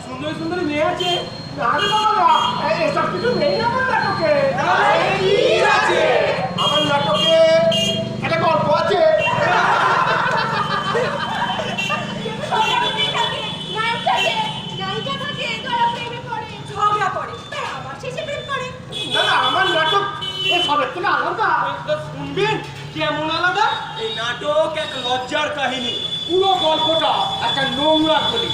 সুন্দর সুন্দর মেয়ে আছে। এসব কিছু নেই আমার নাটকে। আমার নাটকে একটা গল্প আছে। আমার নাটক সবের থেকে আলাদা। শুনবেন কেমন আলাদা? এই নাটক এক লজ্জার কাহিনী। পুরো গল্পটা একটা নোংরা কলি।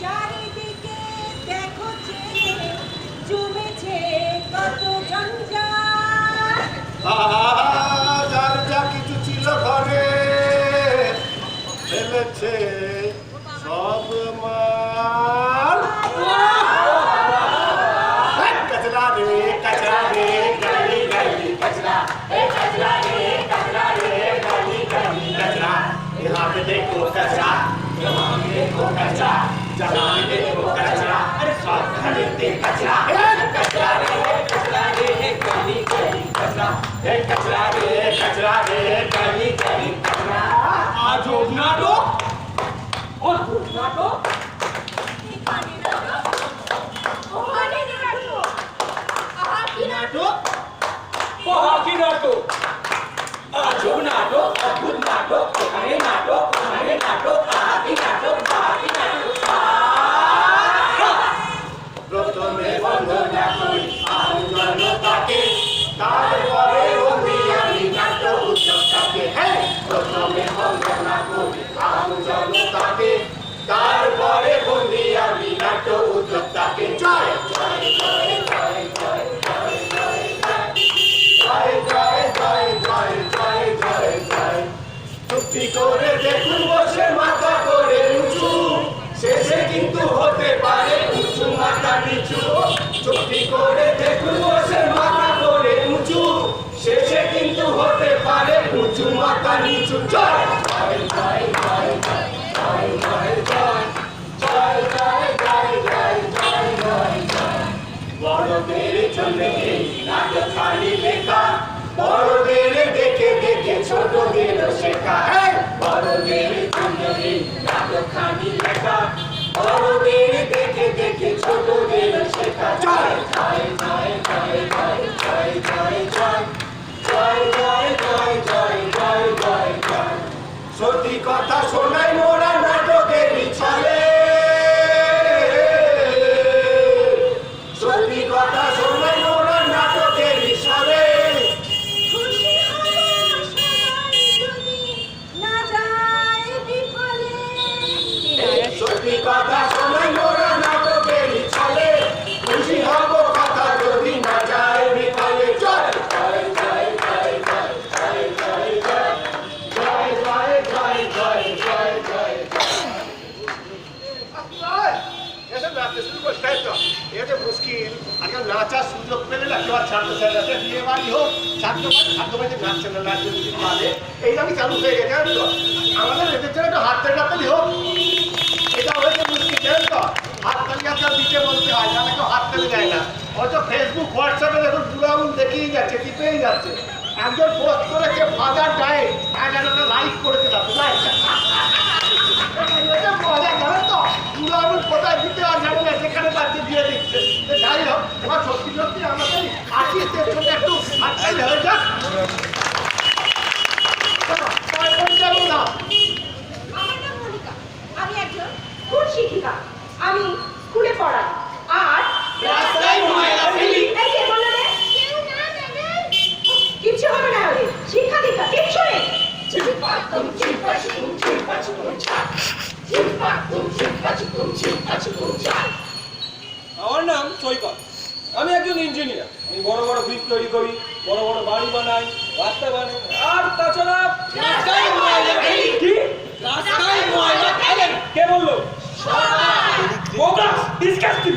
চারিদিকে দেখো জমেছে কত জঞ্জাল। যার যা কিছু ছিল ঘরে ফেলেছে সব মাল। কচরা রে কচরা রে গলি গলি कचरा रे कचरा रे गली गली कचरा। यहाँ पे देखो कचरा, यहाँ पे देखो कचरा, जहाँ पे देखो कचरा, अरे सब खरीदते कचरा। कचरा रे गली गली कचरा, कचरा रे गली गली कचरा। आज नाटक और नाटक কি নাটক? আজব নাটক, অদ্ভুত নাটক, এখানে নাটক, ওখানে নাটক, কি নাটক, কি নাটক। প্রথমে বন্দনা করি আন্দোলনটাকে, তারপরে বলি আমি নাট্য উৎসবটাকে। প্রথমে বন্দনা করি আন্দোলনটাকে, তারপরে বলি আমি নাট্য উৎসবটাকে। জয় জয় জয় জয় জয় জয় জয় জয় জয় জয় জয় জয় জয় জয়। চুক্তি করে দেখুন বসে মাথা করে উঁচু, শেষে কিন্তু হতে পারে উঁচু মাথা নিচু। চুক্তি করে দেখুন বসে মাথা করে উঁচু, শেষে কিন্তু হতে পারে উঁচু মাথা নিচু। জয় জয় জয় জয় জয় জয় জয় জয় জয় জয় জয় জয় জয় জয়। বড়দের জন্য এই নাটক খালি লেখা, বড়দের দেখে দেখে ছোটদের শেখা। বড়দের জন্য এই নাটক খালি লেখা, বড়দের দেখে দেখে ছোটদের শেখা। জয় জয় জয় জয় জয় জয় জয় জয় জয় জয় জয় জয় জয় জয় জয়। সত্যি কথা শোনাই মোরা নাটকেরই ছলে, সত্যি কথা শোনাই মোরা নাটকেরই ছলে। খুশি হব সবাই যদি না যায় বিফলে। সত্যি কথা শোনাই মোরা নাটকেরই ছলে, খুশি হব কথা যদি না যায় বিফলে। জয় জয় জয় জয় জয় জয় জয় জয় জয় জয় জয় জয় জয় জয় জয়। এসে নাচতে শুরু করতে তো এটা মুশকিল। আজকাল নাচার সুযোগ পেলে না কেউ ছাত্র ছাত্রীদের বিয়ে বাড়ি হোক, ছাত্র বাড়িতে নাচছে না, নাচতে যদি পারে এইভাবে চালু হয়ে গেছে। জানেন তো আমাদের এদের জন্য একটু হাত তালি হোক, এটা হয়েছে মুশকিল। জানেন তো হাততালি আপনার দিতে বলতে হয়, নাহলে কেউ হাততালি দেয় না। হয়তো ফেসবুক হোয়াটসঅ্যাপে দেখুন পুরো আগুন দেখেই যাচ্ছে, টিপেই যাচ্ছে। একজন পোস্ট করেছে ফাদার ডায়েট, একটা লাইক করেছে তাতে মজা। জানেন তো পুরো আগুন কোথায় দিতে হয় জানে না, যেখানে পাচ্ছে দিয়ে দিচ্ছে। যাই হোক এবার সত্যি সত্যি আমাদের আসিতে একটু হাততালি হয়ে যাক। আমার নাম মনিকা, আমি একজন স্কুল শিক্ষিকা। আমি স্কুলে পড়াই আর রাস্তায় ময়লা ফেলি। এই কে বললে? কেউ না ম্যাডাম। কিছু হবে না, শিক্ষা দীক্ষা আমার নাম সৈকত। আমি একজন ইঞ্জিনিয়ার। আমি বড় বড় ব্রিজ তৈরি করি, বড় বড় বাড়ি বানাই, রাস্তা বানাই, আর তাছাড়া রাস্তায় ময়লা ফেলি। কি রাস্তায় ময়লা ফেলেন। কে বললো? বোকা, ডিসকাস্টিং।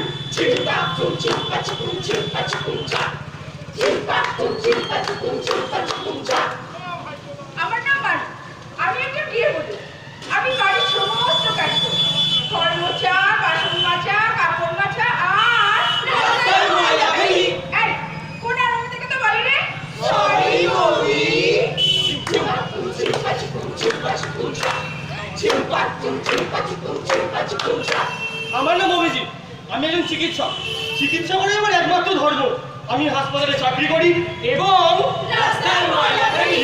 আমার নাম বানু। আমি একটা গৃহবধূ। আমি বাড়ির সমস্ত কাজ করি। ঘর মোছা, বাসন মাজা, কাপড় মাজা আর রাস্তায় ময়লা ফেলি। এই, কোন আরম্ভ থেকে তো বলি রে? সরি বৌদি। আমার নাম অভিজিৎ। আমি একজন চিকিৎসক। চিকিৎসা করে আমার একমাত্র ধর্ম। আমি হাসপাতালে চাকরি করি এবং রাস্তায় ময়লা ফেলি।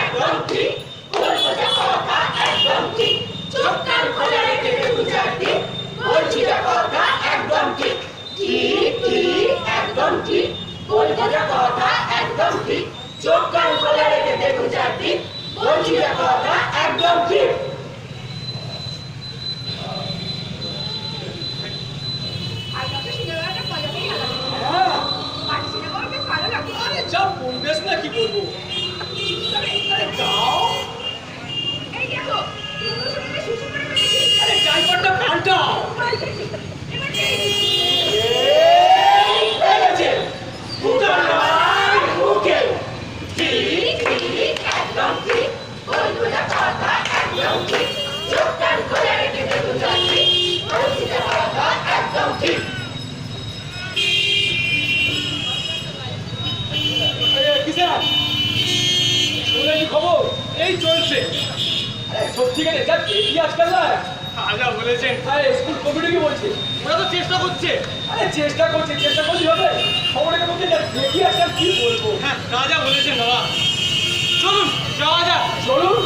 একদম ঠিক। বলবো যা কথা একদম ঠিক। চোখ কান খোলা রেখে দেখু চারদিক। বলছি যা কথা একদম ঠিক। ঠিক ঠিক একদম ঠিক। বলবো যা কথা একদম ঠিক। চোখ কান খোলা রেখে দেখু চারদিক। বলছি যা কথা একদম ঠিক। আর কত সিনেমাটা মজাটাই আলাদা। হ্যাঁ, বাড়ি সিনেমা বেশ ভালো লাগে। আরে যা পরিবেশ না, কি বলবো। আরে যাও, এই দেখো, দুটো শরীরে শুশু করে ফেলেছি। আরে ড্রাইভারটা পাল্টাও। এবার কি? এই ফেলেছে। দুটার নয় মুখে। ঠিক ঠিক একদম ঠিক। বলবো যা কথা একদম ঠিক। চোখ কান খোলা রেখে দেখু চারদিক। বলছি যা কথা একদম ঠিক। কিসের শুনে কি খবর? এই চলছে। আরে সত্যি করে যা দেখি আজকাল না। আজা বলেছেন। আরে স্কুল কমিটি কি বলছে? ওরা তো চেষ্টা করছে। আরে চেষ্টা করছি হবে। খবরের মধ্যে যা দেখি আজকাল, কি বলবো। হ্যাঁ, রাজা বলেছেন বাবা। চলুন যাওয়া যাক। চলুন।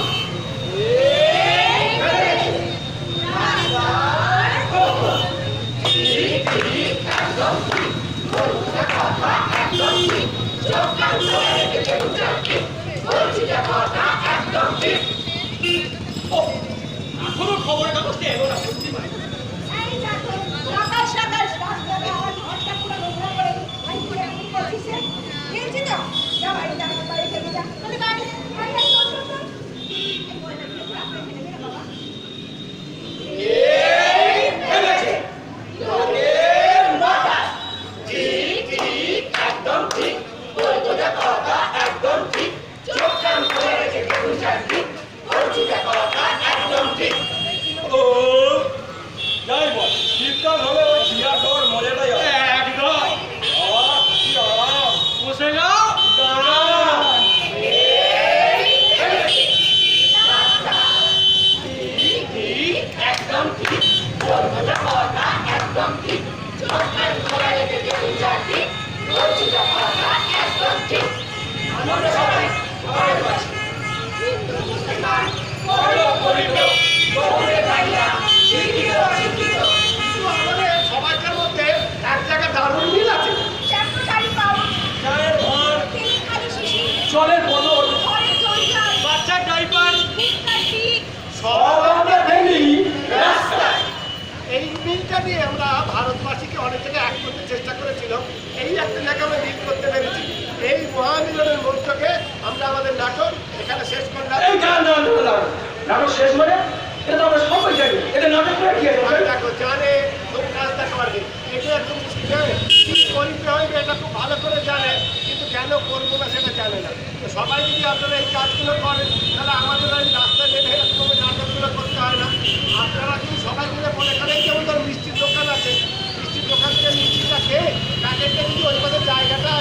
ঠিক ঠিক একদম ঠিক। বলবো যা কথা একদম ঠিক। চোখ কান খোলা রেখে দেখু চারদিক। বলছি যা কথা একদম ঠিক। ও, এখনো খবরের কাগজটা এলো না, সত্যি ভাই। এই দেখো, সকাল সকাল রাস্তায় আমার ঘরটা পুরো নোংরা করে আমি পুরো এমন করছিস। দেখছি তো? যা বাড়ি যা, বাড়ি থেকে যা। বলে বাড়ি, বাড়ি আয়, চল, চল, চল। এই ময়লাগুলো পুরো রাস্তায় ফেলে দে না বাবা। এই ফেলেছে। লোকের মাথা। ঠিক ঠিক একদম ঠিক। বলবো যা কথা একদম ঠিক। চোখ কান খোলা রেখে দেখু চারদিক। বলছি যা কথা একদম ঠিক। ও যাই বল, শীতকাল হলে ওই বিয়া খাওয়ার মজাটাই হয়। একদম। আহ, কি আরাম। বসে যাও। দাঁড়ান। ঠিক ঠিক একদম ঠিক। বলবো যা কথা একদম ঠিক। চোখ কান খোলা রেখে দেখু চারদিক। বলছি যা কথা একদম ঠিক। আমরা সবাই ভারতবাসী। হিন্দু মুসলমান বড়লোক গরিব লোক, শহুরে বাংলা, শিক্ষিত অশিক্ষিত, কিন্তু আমাদের সমাজের মধ্যে এক জায়গায় দারুণ মিল আছে। শ্যাম্পু শাড়ি পাউচ, চায়ের ভার, তেল খালি শিশি, জলের বোতল, ঘরের জঞ্জাল, বাচ্চার ডাইপার। ফুটকার পিক, সব আমরা ফেলি রাস্তায়। এই মিলটা নিয়ে আমরা ভারতবাসীকে অনেক জায়গায় এক করতে চেষ্টা করেছিলাম। এই একটা জায়গায় আমরা মিল করতে পেরেছি। এই মহামিলনের মধ্যকে আমরা আমাদের নাটক এখানে শেষ করলাম। এই দাঁড়ান। নাটক শেষ মানে? এটা তো আমরা সবাই জানি। এটা নাটক করে কি আছে? আর দেখো জানে খুব কাজ দেখা পারবে। এটা একদম জানে কি করতে হবে এটা খুব ভালো করে জানে, কিন্তু কেন করবো না সেটা জানে না। তো সবাই যদি আপনারা এই কাজগুলো করেন তাহলে আমাদের ওই রাস্তায় নেমে এরকম নাটকগুলো করতে হয় না। আপনারা যদি সবাই মিলে মনে করেন, যেমন ধর মিষ্টির দোকান আছে, মিষ্টির দোকান থেকে মিষ্টিটা খেয়ে প্যাকেটটা যদি ওই জায়গাটা